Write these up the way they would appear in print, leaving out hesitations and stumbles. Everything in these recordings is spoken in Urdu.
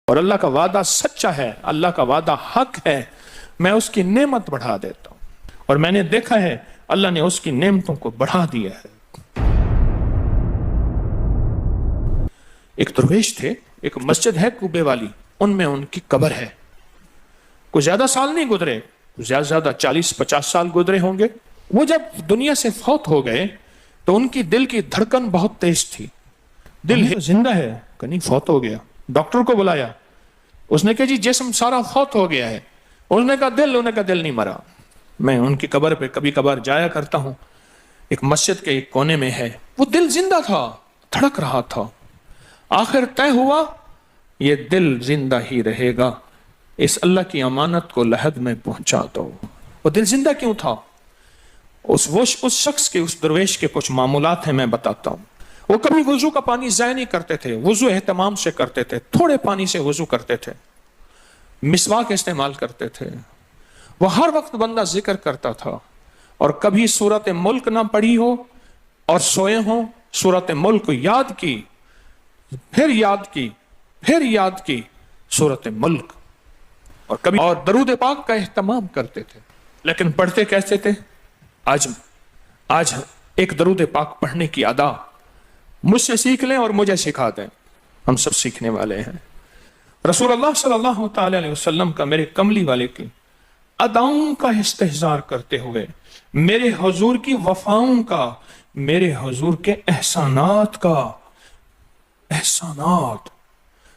اور اللہ کا وعدہ سچا ہے، اللہ کا وعدہ حق ہے، میں اس کی نعمت بڑھا دیتا ہوں، اور میں نے دیکھا ہے اللہ نے اس کی نعمتوں کو بڑھا دیا ہے۔ ایک درویش تھے، ایک مسجد ہے کوبے والی، ان میں ان کی قبر ہے۔ کوئی زیادہ سال نہیں گزرے، زیادہ زیادہ 40-50 سال گزرے ہوں گے۔ وہ جب دنیا سے فوت ہو گئے تو ان کی دل کی دھڑکن بہت تیز تھی، دل زندہ ہے کہ نہیں فوت ہو گیا۔ ڈاکٹر کو بلایا، اس نے کہا جی جسم سارا فوت ہو گیا ہے۔ اس نے کہا دل، انہوں نے کہا دل نہیں مرا۔ میں ان کی قبر پہ کبھی کبھار جایا کرتا ہوں، ایک مسجد کے ایک کونے میں ہے، وہ دل زندہ تھا، دھڑک رہا تھا۔ آخر طے ہوا یہ دل زندہ ہی رہے گا، اس اللہ کی امانت کو لحد میں پہنچا دو۔ وہ دل زندہ کیوں تھا؟ اس شخص کے، اس درویش کے کچھ معمولات ہیں، میں بتاتا ہوں۔ وہ کبھی وضو کا پانی ضائع نہیں کرتے تھے، وضو اہتمام سے کرتے تھے، تھوڑے پانی سے وضو کرتے تھے، مسواک استعمال کرتے تھے۔ وہ ہر وقت بندہ ذکر کرتا تھا، اور کبھی سورۃ ملک نہ پڑھی ہو اور سوئے ہوں، سورۃ ملک یاد کی، پھر یاد کی، پھر یاد کی سورۃ ملک، اور کبھی اور درود پاک کا اہتمام کرتے تھے۔ لیکن پڑھتے کیسے تھے؟ آج ایک درود پاک پڑھنے کی ادا مجھ سے سیکھ لیں اور مجھے سکھا دیں، ہم سب سیکھنے والے ہیں۔ رسول اللہ صلی اللہ تعالی علیہ وسلم کا، میرے کملی والے کی اداؤں کا استحضار کرتے ہوئے، میرے حضور کی وفاؤں کا، میرے حضور کے احسانات کا، احسانات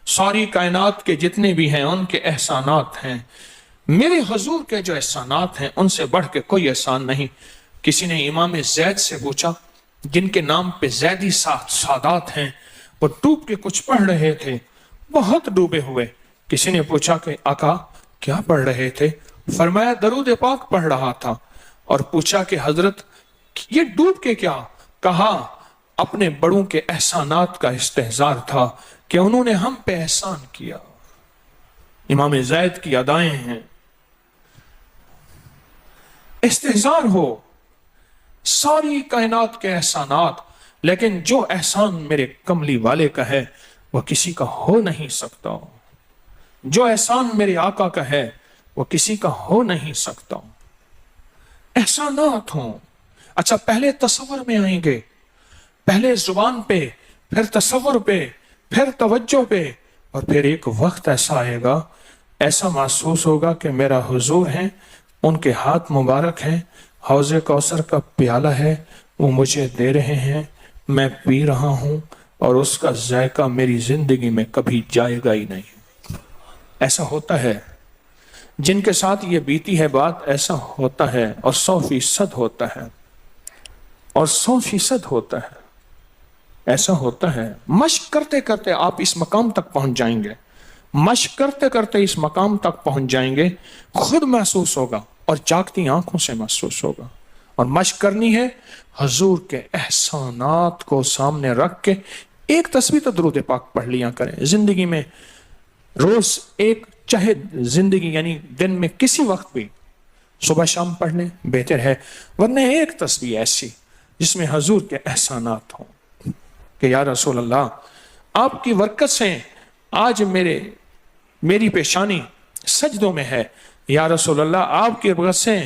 ساری کائنات کے جتنے بھی ہیں ان کے احسانات ہیں۔ میرے حضور کے جو احسانات ہیں ان سے بڑھ کے کوئی احسان نہیں۔ کسی نے امام زید سے پوچھا، جن کے نام پہ زیدی سادات ہیں، وہ ڈوب کے کچھ پڑھ رہے تھے، بہت ڈوبے ہوئے۔ کسی نے پوچھا کہ آقا کیا پڑھ رہے تھے؟ فرمایا درود پاک پڑھ رہا تھا۔ اور پوچھا کہ حضرت یہ ڈوب کے کیا؟ کہا اپنے بڑوں کے احسانات کا استحضار تھا کہ انہوں نے ہم پہ احسان کیا۔ امام زید کی ادائیں ہیں، استحضار ہو ساری کائنات کے احسانات، لیکن جو احسان میرے کملی والے کا ہے وہ کسی کا ہو نہیں سکتا، جو احسان میرے آقا کا ہے وہ کسی کا ہو نہیں سکتا۔ احسانات ہوں۔ اچھا، پہلے تصور میں آئیں گے، پہلے زبان پہ، پھر تصور پہ، پھر توجہ پہ، اور پھر ایک وقت ایسا آئے گا، ایسا محسوس ہوگا کہ میرا حضور ہے، ان کے ہاتھ مبارک ہیں، حوض کوثر کا پیالہ ہے، وہ مجھے دے رہے ہیں، میں پی رہا ہوں، اور اس کا ذائقہ میری زندگی میں کبھی جائے گا ہی نہیں۔ ایسا ہوتا ہے، جن کے ساتھ یہ بیتی ہے بات، ایسا ہوتا ہے، اور 100% ہوتا ہے، اور 100% ہوتا ہے، ایسا ہوتا ہے۔ مشق کرتے کرتے آپ اس مقام تک پہنچ جائیں گے، مشق کرتے کرتے اس مقام تک پہنچ جائیں گے، خود محسوس ہوگا اور جاگتی آنکھوں سے محسوس ہوگا۔ اور مشق کرنی ہے حضور کے احسانات کو سامنے رکھ کے۔ ایک تصویر تو درود پاک پڑھ لیا کریں زندگی میں، روز ایک، چاہے زندگی یعنی دن میں کسی وقت بھی صبح شام پڑھ لیں، بہتر ہے، ورنہ ایک تصویر ایسی جس میں حضور کے احسانات ہوں کہ یا رسول اللہ آپ کی برکت سے آج میری پیشانی سجدوں میں ہے، یا رسول اللہ آپ کی برکت سے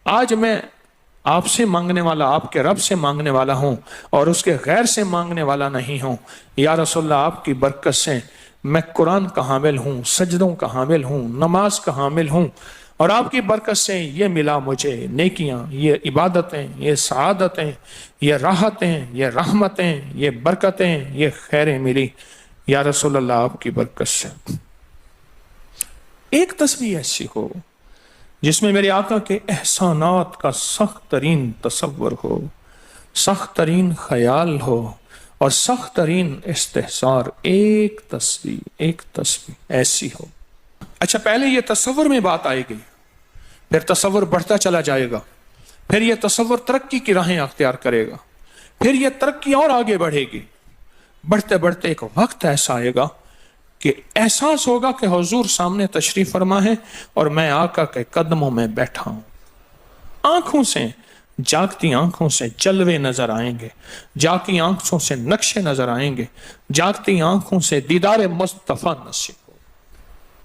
آج میں آپ سے مانگنے والا، آپ کے رب سے مانگنے والا ہوں، اور اس کے غیر سے مانگنے والا نہیں ہوں۔ یا رسول اللہ آپ کی برکت سے میں قرآن کا حامل ہوں، سجدوں کا حامل ہوں، نماز کا حامل ہوں، اور آپ کی برکت سے یہ ملا مجھے نیکیاں، یہ عبادتیں، یہ سعادتیں، یہ راحتیں، یہ رحمتیں، یہ برکتیں، یہ خیریں ملی یا رسول اللہ آپ کی برکت سے۔ ایک تصویر ایسی ہو جس میں میرے آقا کے احسانات کا سخت ترین تصور ہو، سخت ترین خیال ہو، اور سخت ترین استحضار۔ ایک تصویر ایسی ہو۔ اچھا، پہلے یہ تصور میں بات آئے گی، پھر تصور بڑھتا چلا جائے گا، پھر یہ تصور ترقی کی راہیں اختیار کرے گا، پھر یہ ترقی اور آگے بڑھے گی۔ بڑھتے بڑھتے ایک وقت ایسا آئے گا کہ احساس ہوگا کہ حضور سامنے تشریف فرما ہے اور میں آقا کے قدموں میں بیٹھا ہوں۔ آنکھوں سے، جاگتی آنکھوں سے جلوے نظر آئیں گے، جاگتی آنکھوں سے نقشے نظر آئیں گے، جاگتی آنکھوں سے دیدار مصطفیٰ نصیب ہو۔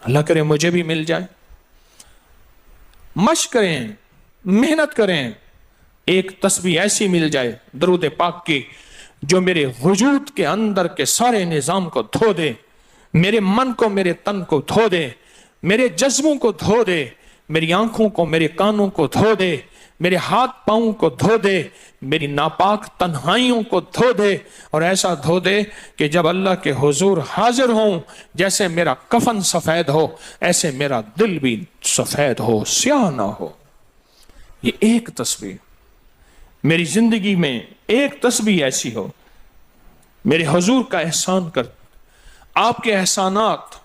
اللہ کرے مجھے بھی مل جائے. مشق کریں, محنت کریں, ایک تسبیح ایسی مل جائے درود پاک کی جو میرے وجود کے اندر کے سارے نظام کو دھو دے, میرے من کو, میرے تن کو دھو دے, میرے جذبوں کو دھو دے, میری آنکھوں کو, میرے کانوں کو دھو دے, میرے ہاتھ پاؤں کو دھو دے, میری ناپاک تنہائیوں کو دھو دے, اور ایسا دھو دے کہ جب اللہ کے حضور حاضر ہوں جیسے میرا کفن سفید ہو ایسے میرا دل بھی سفید ہو, سیاہ نہ ہو. یہ ایک تسبیح میری زندگی میں, ایک تسبیح ایسی ہو. میرے حضور کا احسان کر, آپ کے احسانات,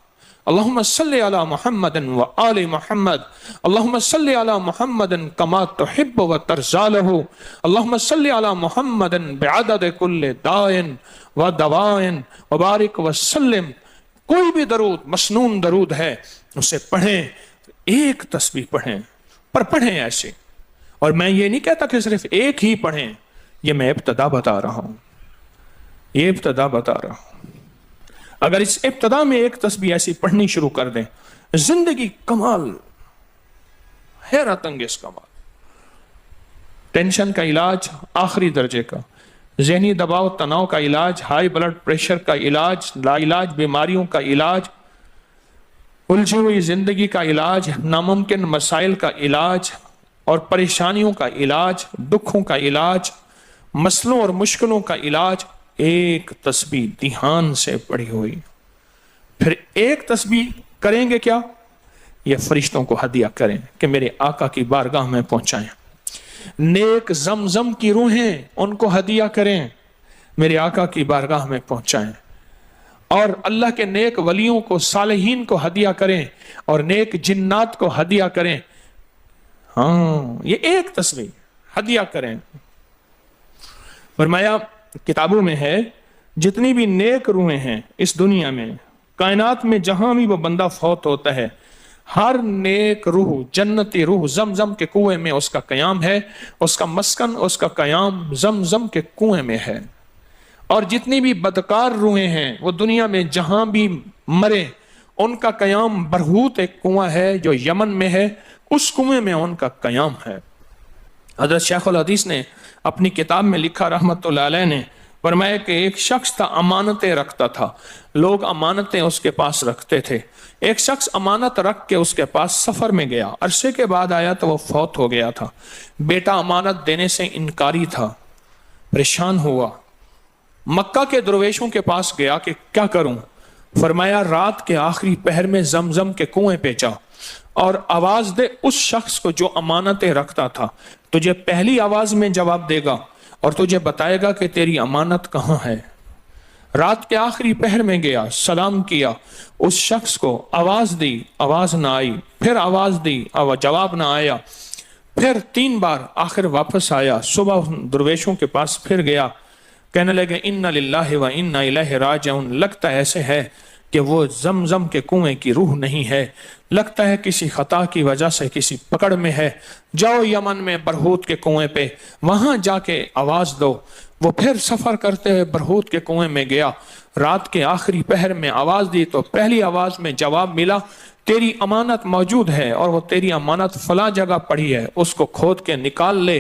اللہم صلی علی محمد و آل محمد, اللہم صلی علی محمد کما تحب و ترضى له, اللہم صلی علی محمد بعدد کل دائن و دوائن وبارک وسلم. کوئی بھی درود, مسنون درود ہے, اسے پڑھیں, ایک تسبیح پڑھیں, پر پڑھیں ایسے. اور میں یہ نہیں کہتا کہ صرف ایک ہی پڑھیں, یہ میں ابتدا بتا رہا ہوں, یہ ابتدا بتا رہا ہوں. اگر اس ابتدا میں ایک تسبیح ایسی پڑھنی شروع کر دیں, زندگی کمال, حیرت انگیز کمال. ٹینشن کا علاج آخری درجے کا, ذہنی دباؤ تناؤ کا علاج, ہائی بلڈ پریشر کا علاج, لا علاج بیماریوں کا علاج, الجھی ہوئی زندگی کا علاج, ناممکن مسائل کا علاج اور پریشانیوں کا علاج, دکھوں کا علاج, مسئلوں اور مشکلوں کا علاج, ایک تسبیح دھیان سے پڑھی ہوئی. پھر ایک تسبیح کریں گے کیا, یہ فرشتوں کو ہدیہ کریں کہ میرے آقا کی بارگاہ میں پہنچائیں. نیک زمزم کی روحیں ان کو ہدیہ کریں, میرے آقا کی بارگاہ میں پہنچائیں. اور اللہ کے نیک ولیوں کو, صالحین کو ہدیہ کریں, اور نیک جنات کو ہدیہ کریں. ہاں, یہ ایک تسبیح ہدیہ کریں. فرمایا کتابوں میں ہے جتنی بھی نیک روحیں ہیں اس دنیا میں, کائنات میں جہاں بھی وہ بندہ فوت ہوتا ہے, ہر نیک روح, جنتی روح زمزم کے کنویں میں اس کا قیام ہے, اس کا مسکن, اس کا قیام زمزم کے کنویں میں ہے. اور جتنی بھی بدکار روحیں ہیں وہ دنیا میں جہاں بھی مرے, ان کا قیام برہوت ایک کنواں ہے جو یمن میں ہے, اس کنویں میں ان کا قیام ہے. حضرت شیخ الحدیث نے اپنی کتاب میں لکھا رحمت اللہ علیہ نے, فرمایا کہ ایک شخص تھا امانتیں رکھتا تھا, لوگ امانتیں اس کے پاس رکھتے تھے. ایک شخص امانت رکھ کے اس کے پاس سفر میں گیا, عرصے کے بعد آیا تو وہ فوت ہو گیا تھا. بیٹا امانت دینے سے انکاری تھا, پریشان ہوا, مکہ کے درویشوں کے پاس گیا کہ کیا کروں. فرمایا رات کے آخری پہر میں زمزم کے کنویں پہ جا اور آواز دے اس شخص کو جو امانتیں رکھتا تھا, تجھے پہلی آواز میں جواب دے گا اور تجھے بتائے گا کہ تیری امانت کہاں ہے. رات کے آخری پہر میں گیا, سلام کیا, اس شخص کو آواز دی, آواز نہ آئی, پھر آواز دی, جواب نہ آیا, پھر 3 بار, آخر واپس آیا. صبح درویشوں کے پاس پھر گیا, کہنے لگے انا للہ و انا الیہ راجعون, لگتا ایسے ہے کہ وہ زمزم کے کنویں کی روح نہیں ہے, لگتا ہے کسی خطا کی وجہ سے کسی پکڑ میں ہے, جاؤ یمن میں برہوت کے کنویں پہ, وہاں جا کے آواز دو. وہ پھر سفر کرتے ہوئے برہوت کے کنویں میں گیا, رات کے آخری پہر میں آواز دی تو پہلی آواز میں جواب ملا, تیری امانت موجود ہے اور وہ تیری امانت فلاں جگہ پڑی ہے, اس کو کھود کے نکال لے.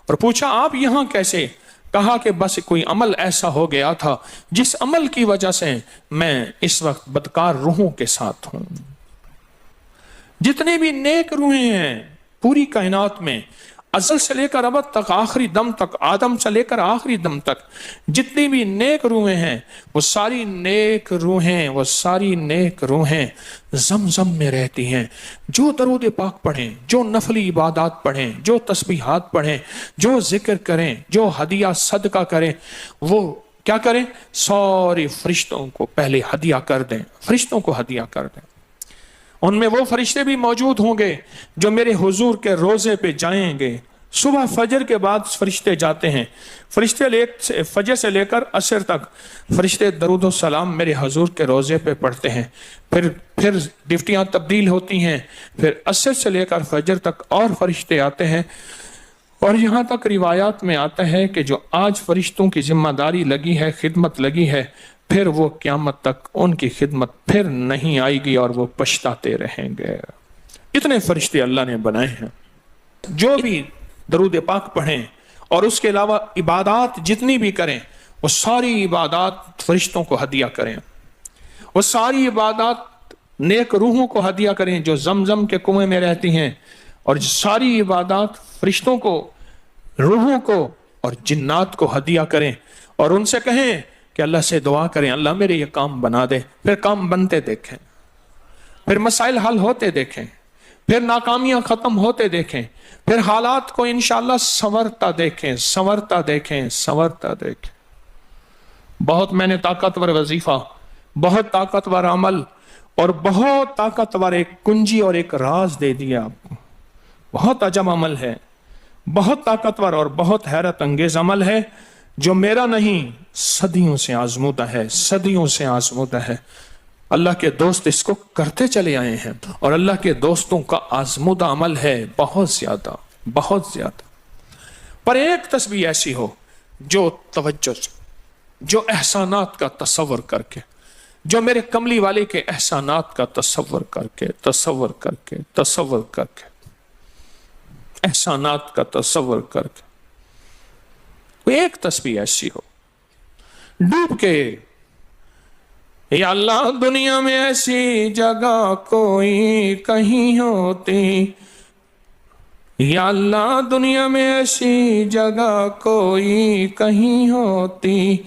اور پوچھا آپ یہاں کیسے؟ کہا کہ بس کوئی عمل ایسا ہو گیا تھا جس عمل کی وجہ سے میں اس وقت بدکار روحوں کے ساتھ ہوں. جتنے بھی نیک روحیں ہیں پوری کائنات میں, ازل سے لے کر ابد تک, آخری دم تک, آدم سے لے کر آخری دم تک, جتنی بھی نیک روحیں ہیں وہ ساری نیک روحیں زمزم میں رہتی ہیں. جو درود پاک پڑھیں, جو نفلی عبادات پڑھیں, جو تسبیحات پڑھیں, جو ذکر کریں, جو ہدیہ صدقہ کریں, وہ کیا کریں, سارے فرشتوں کو پہلے ہدیہ کر دیں, فرشتوں کو ہدیہ کر دیں. ان میں وہ فرشتے بھی موجود ہوں گے جو میرے حضور کے روزے پہ جائیں گے. صبح فجر کے بعد فرشتے جاتے ہیں, فرشتے فجر سے لے کر عصر تک فرشتے درود و سلام میرے حضور کے روزے پہ پڑھتے ہیں. پھر ڈیوٹیاں تبدیل ہوتی ہیں, پھر عصر سے لے کر فجر تک اور فرشتے آتے ہیں. اور یہاں تک روایات میں آتا ہے کہ جو آج فرشتوں کی ذمہ داری لگی ہے, خدمت لگی ہے, پھر وہ قیامت تک ان کی خدمت پھر نہیں آئے گی اور وہ پچھتاتے رہیں گے۔ اتنے فرشتے اللہ نے بنائے ہیں، جو بھی درود پاک پڑھیں اور اس کے علاوہ عبادات جتنی بھی کریں، وہ ساری عبادات فرشتوں کو ہدیہ کریں، وہ ساری عبادات نیک روحوں کو ہدیہ کریں جو زمزم کے کنویں میں رہتی ہیں، اور ساری عبادات فرشتوں کو، روحوں کو اور جنات کو ہدیہ کریں، اور ان سے کہیں کہ اللہ سے دعا کریں اللہ میرے یہ کام بنا دے۔ پھر کام بنتے دیکھیں، پھر مسائل حل ہوتے دیکھیں، پھر ناکامیاں ختم ہوتے دیکھیں، پھر حالات کو انشاءاللہ سنورتا دیکھیں، سنورتا دیکھیں، سنورتا دیکھیں۔ بہت میں نے طاقتور وظیفہ، بہت طاقتور عمل اور بہت طاقتور ایک کنجی اور ایک راز دے دیا آپ کو۔ بہت عجب عمل ہے، بہت طاقتور اور بہت حیرت انگیز عمل ہے، جو میرا نہیں، صدیوں سے آزمودہ ہے، صدیوں سے آزمودہ ہے۔ اللہ کے دوست اس کو کرتے چلے آئے ہیں، اور اللہ کے دوستوں کا آزمودہ عمل ہے بہت زیادہ، بہت زیادہ۔ پر ایک تسبیح ایسی ہو جو توجہ سے، جو احسانات کا تصور کر کے، جو میرے کملی والے کے احسانات کا تصور کر کے، تصور کر کے، تصور کر کے، احسانات کا تصور کر کے، کوئی ایک تسبیح ایسی ہو ڈوب کے، یا اللہ دنیا میں ایسی جگہ کوئی کہیں ہوتی، یا اللہ دنیا میں ایسی جگہ کوئی کہیں ہوتی،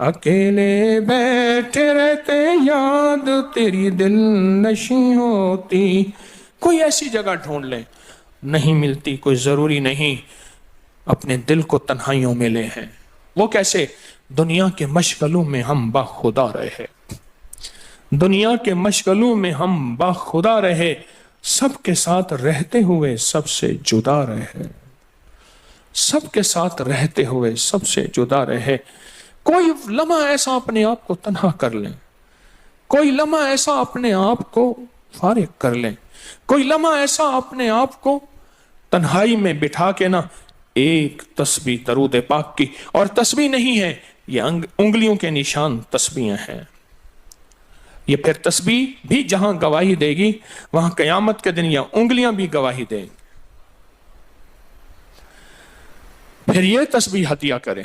اکیلے بیٹھے رہتے یاد تیری دل نشیں ہوتی۔ کوئی ایسی جگہ ڈھونڈ لیں، نہیں ملتی کوئی ضروری نہیں اپنے دل کو تنہائیوں میں لے ہیں۔ وہ کیسے؟ دنیا کے مشغلوں میں ہم باخدا رہے، دنیا کے مشغلوں میں ہم باخدا رہے، سب کے ساتھ رہتے ہوئے سب سے جدا رہے، سب کے ساتھ رہتے ہوئے سب سے جدا رہے۔ کوئی لمحہ ایسا اپنے آپ کو تنہا کر لیں، کوئی لمحہ ایسا اپنے آپ کو فارغ کر لیں، کوئی لمحہ ایسا اپنے آپ کو تنہائی میں بٹھا کے نا ایک تسبیح درود پاک کی، اور تسبیح نہیں ہے یہ انگلیوں کے نشان تسبیحیں ہیں۔ یہ پھر تسبیح بھی جہاں گواہی دے گی وہاں قیامت کے دن یہ انگلیاں بھی گواہی دیں گی۔ پھر یہ تسبیح ہدیہ کریں،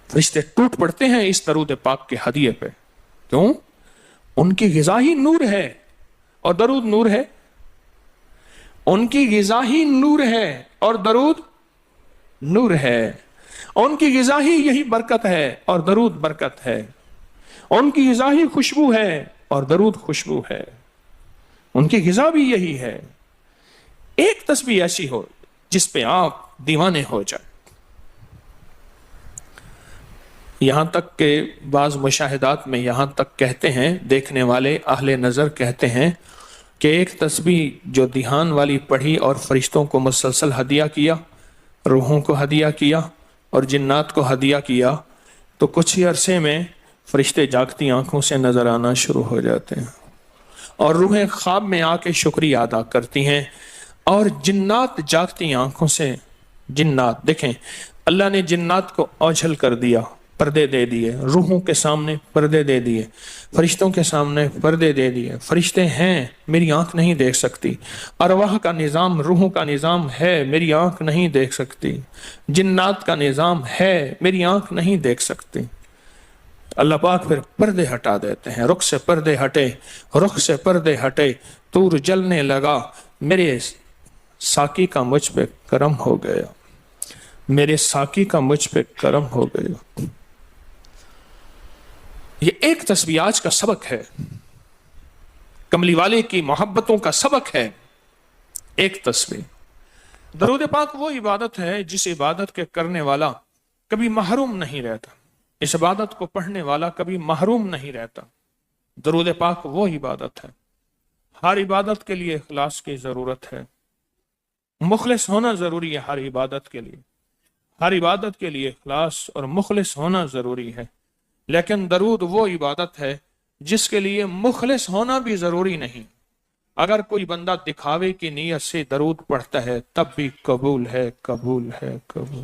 فرشتے ٹوٹ پڑتے ہیں اس درود پاک کے ہدیے پہ۔ کیوں؟ ان کی غذا ہی نور ہے، اور درود نور ہے۔ ان کی غذا ہی نور ہے اور درود نور ہے۔ ان کی غذا ہی یہی برکت ہے اور درود برکت ہے۔ ان کی غذا ہی خوشبو ہے اور درود خوشبو ہے۔ ان کی غذا بھی یہی ہے۔ ایک تسبیح ایسی ہو جس پہ آپ دیوانے ہو جائیں۔ یہاں تک کہ بعض مشاہدات میں یہاں تک کہتے ہیں، دیکھنے والے اہل نظر کہتے ہیں کہ ایک تسبیح جو دھیان والی پڑھی اور فرشتوں کو مسلسل ہدیہ کیا، روحوں کو ہدیہ کیا اور جنات کو ہدیہ کیا، تو کچھ ہی عرصے میں فرشتے جاگتی آنکھوں سے نظر آنا شروع ہو جاتے ہیں، اور روحیں خواب میں آ کے شکریہ ادا کرتی ہیں، اور جنات جاگتی آنکھوں سے، جنات دیکھیں اللہ نے جنات کو اوجھل کر دیا، پردے دے دیے، روحوں کے سامنے پردے دے دیے، فرشتوں کے سامنے پردے دے دیے۔ فرشتے ہیں، میری آنکھ نہیں دیکھ سکتی، ارواح کا نظام، روحوں کا نظام ہے، میری آنکھ نہیں دیکھ سکتی، جنات کا نظام ہے، میری آنکھ نہیں دیکھ سکتی۔ اللہ پاک پھر پردے ہٹا دیتے ہیں، رخ سے پردے ہٹے، رخ سے پردے ہٹے، طور جلنے لگا، میرے ساقی کا مجھ پہ کرم ہو گیا، میرے ساقی کا مجھ پہ کرم ہو گیا۔ یہ ایک تسبیح آج کا سبق ہے، کملی والے کی محبتوں کا سبق ہے، ایک تسبیح۔ درود پاک وہ عبادت ہے جس عبادت کے کرنے والا کبھی محروم نہیں رہتا، اس عبادت کو پڑھنے والا کبھی محروم نہیں رہتا۔ درود پاک وہ عبادت ہے، ہر عبادت کے لیے اخلاص کی ضرورت ہے، مخلص ہونا ضروری ہے۔ ہر عبادت کے لیے، ہر عبادت کے لیے اخلاص اور مخلص ہونا ضروری ہے، لیکن درود وہ عبادت ہے جس کے لیے مخلص ہونا بھی ضروری نہیں۔ اگر کوئی بندہ دکھاوے کی نیت سے درود پڑھتا ہے تب بھی قبول ہے، قبول ہے، قبول۔